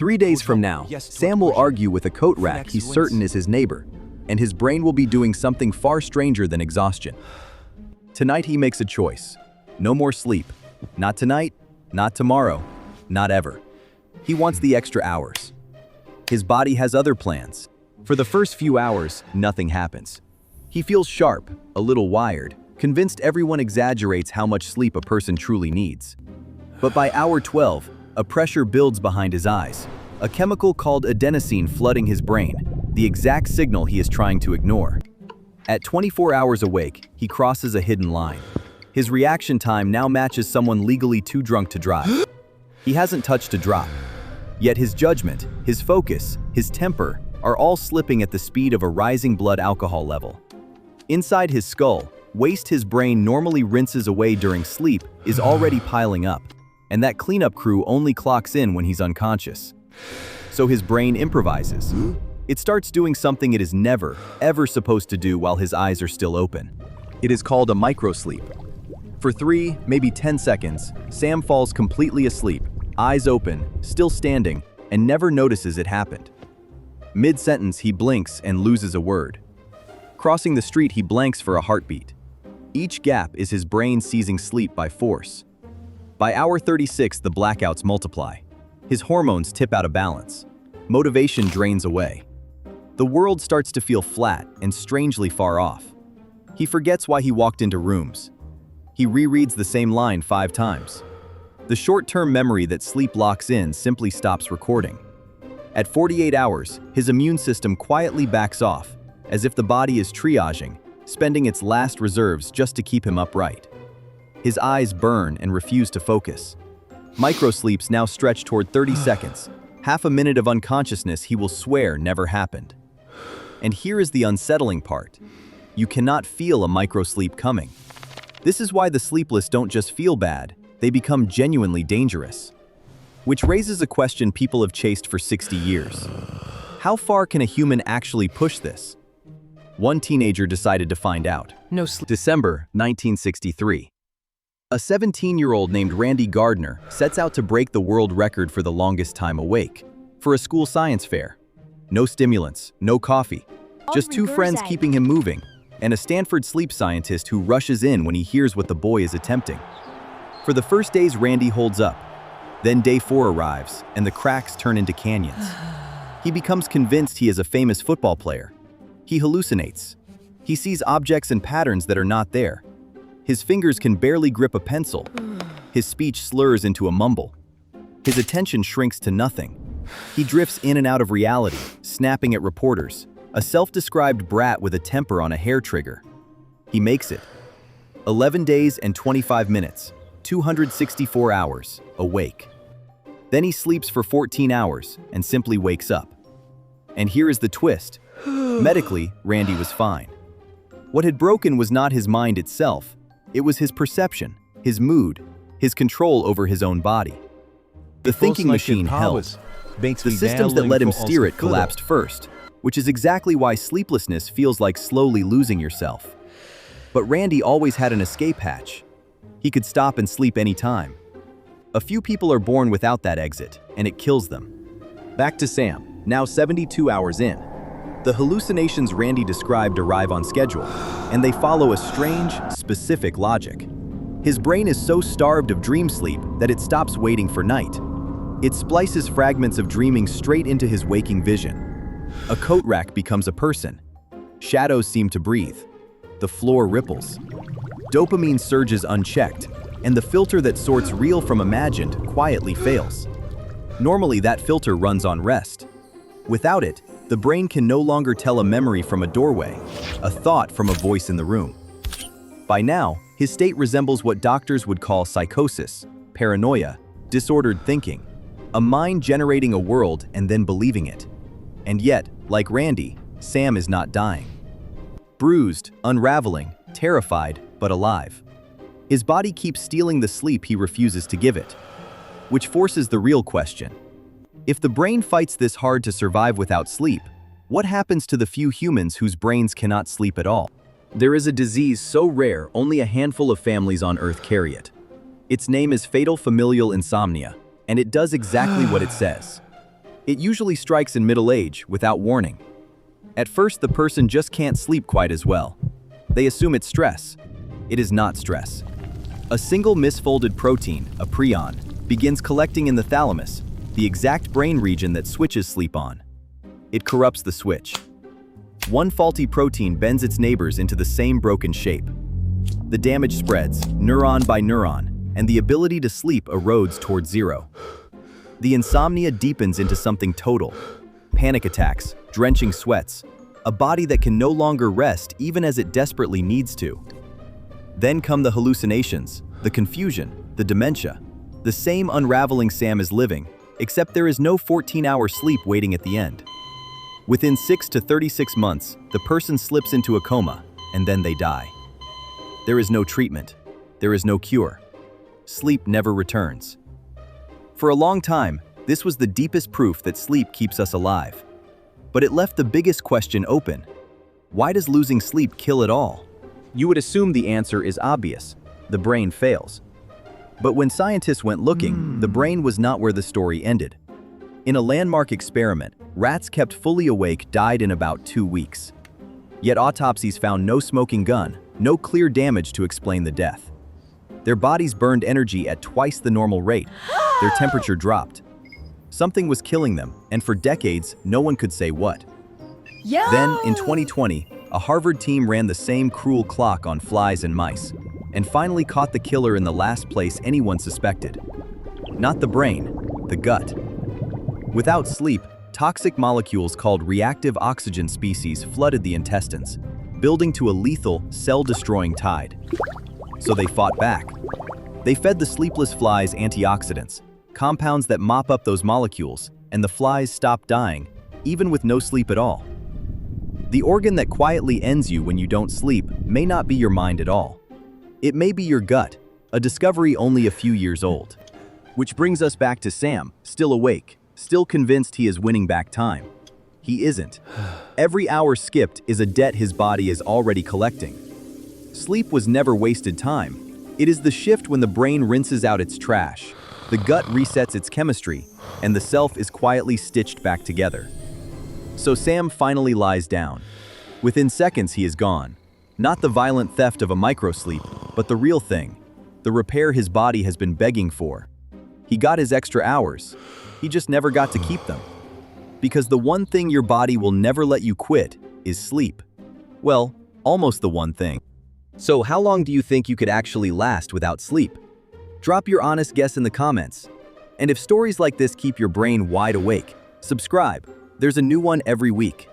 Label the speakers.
Speaker 1: 3 days from now, Sam will argue with a coat rack he's certain is his neighbor, and his brain will be doing something far stranger than exhaustion. Tonight he makes a choice. No more sleep. Not tonight, not tomorrow, not ever. He wants the extra hours. His body has other plans. For the first few hours, nothing happens. He feels sharp, a little wired, convinced everyone exaggerates how much sleep a person truly needs. But by hour 12, a pressure builds behind his eyes, a chemical called adenosine flooding his brain, the exact signal he is trying to ignore. At 24 hours awake, he crosses a hidden line. His reaction time now matches someone legally too drunk to drive. He hasn't touched a drop. Yet his judgment, his focus, his temper are all slipping at the speed of a rising blood alcohol level. Inside his skull, waste his brain normally rinses away during sleep is already piling up, and that cleanup crew only clocks in when he's unconscious. So his brain improvises. It starts doing something it is never, ever supposed to do while his eyes are still open. It is called a microsleep. For 3, maybe 10 seconds, Sam falls completely asleep, eyes open, still standing, and never notices it happened. Mid-sentence, he blinks and loses a word. Crossing the street, he blanks for a heartbeat. Each gap is his brain seizing sleep by force. By hour 36, the blackouts multiply. His hormones tip out of balance. Motivation drains away. The world starts to feel flat and strangely far off. He forgets why he walked into rooms. He rereads the same line 5 times. The short-term memory that sleep locks in simply stops recording. At 48 hours, his immune system quietly backs off, as if the body is triaging, spending its last reserves just to keep him upright. His eyes burn and refuse to focus. Microsleeps now stretch toward 30 seconds, half a minute of unconsciousness he will swear never happened. And here is the unsettling part. You cannot feel a microsleep coming. This is why the sleepless don't just feel bad, they become genuinely dangerous. Which raises a question people have chased for 60 years. How far can a human actually push this? One teenager decided to find out. December 1963. A 17-year-old named Randy Gardner sets out to break the world record for the longest time awake, for a school science fair. No stimulants, no coffee, just 2 friends keeping him moving, and a Stanford sleep scientist who rushes in when he hears what the boy is attempting. For the first days, Randy holds up. Then day 4 arrives, and the cracks turn into canyons. He becomes convinced he is a famous football player. He hallucinates. He sees objects and patterns that are not there. His fingers can barely grip a pencil. His speech slurs into a mumble. His attention shrinks to nothing. He drifts in and out of reality, snapping at reporters, a self-described brat with a temper on a hair trigger. He makes it. 11 days and 25 minutes, 264 hours, awake. Then he sleeps for 14 hours and simply wakes up. And here is the twist. Medically, Randy was fine. What had broken was not his mind itself. It was his perception, his mood, his control over his own body. The thinking machine held. The systems that let him steer it collapsed first, which is exactly why sleeplessness feels like slowly losing yourself. But Randy always had an escape hatch. He could stop and sleep anytime. A few people are born without that exit, and it kills them. Back to Sam, now 72 hours in. The hallucinations Randy described arrive on schedule, and they follow a strange, specific logic. His brain is so starved of dream sleep that it stops waiting for night. It splices fragments of dreaming straight into his waking vision. A coat rack becomes a person. Shadows seem to breathe. The floor ripples. Dopamine surges unchecked, and the filter that sorts real from imagined quietly fails. Normally, that filter runs on rest. Without it, the brain can no longer tell a memory from a doorway, a thought from a voice in the room. By now, his state resembles what doctors would call psychosis, paranoia, disordered thinking, a mind generating a world and then believing it. And yet, like Randy, Sam is not dying. Bruised, unraveling, terrified, but alive. His body keeps stealing the sleep he refuses to give it. Which forces the real question. If the brain fights this hard to survive without sleep, what happens to the few humans whose brains cannot sleep at all? There is a disease so rare only a handful of families on Earth carry it. Its name is fatal familial insomnia, and it does exactly what it says. It usually strikes in middle age without warning. At first, the person just can't sleep quite as well. They assume it's stress. It is not stress. A single misfolded protein, a prion, begins collecting in the thalamus, the exact brain region that switches sleep on. It corrupts the switch. One faulty protein bends its neighbors into the same broken shape. The damage spreads, neuron by neuron, and the ability to sleep erodes towards zero. The insomnia deepens into something total. Panic attacks, drenching sweats, a body that can no longer rest even as it desperately needs to. Then come the hallucinations, the confusion, the dementia. The same unraveling Sam is living, except there is no 14-hour sleep waiting at the end. Within 6 to 36 months, the person slips into a coma, and then they die. There is no treatment. There is no cure. Sleep never returns. For a long time, this was the deepest proof that sleep keeps us alive. But it left the biggest question open. Why does losing sleep kill it all? You would assume the answer is obvious. The brain fails. But when scientists went looking, the brain was not where the story ended. In a landmark experiment, rats kept fully awake died in about 2 weeks. Yet autopsies found no smoking gun, no clear damage to explain the death. Their bodies burned energy at twice the normal rate. Their temperature dropped. Something was killing them, and for decades, no one could say what. Then, in 2020, a Harvard team ran the same cruel clock on flies and mice, and finally caught the killer in the last place anyone suspected. Not the brain, the gut. Without sleep, toxic molecules called reactive oxygen species flooded the intestines, building to a lethal, cell-destroying tide. So they fought back. They fed the sleepless flies antioxidants, compounds that mop up those molecules, and the flies stopped dying, even with no sleep at all. The organ that quietly ends you when you don't sleep may not be your mind at all. It may be your gut, a discovery only a few years old. Which brings us back to Sam, still awake, still convinced he is winning back time. He isn't. Every hour skipped is a debt his body is already collecting. Sleep was never wasted time. It is the shift when the brain rinses out its trash, the gut resets its chemistry, and the self is quietly stitched back together. So Sam finally lies down. Within seconds he is gone. Not the violent theft of a microsleep, but the real thing, the repair his body has been begging for. He got his extra hours. He just never got to keep them. Because the one thing your body will never let you quit is sleep. Well, almost the one thing. So how long do you think you could actually last without sleep? Drop your honest guess in the comments. And if stories like this keep your brain wide awake, subscribe. There's a new one every week.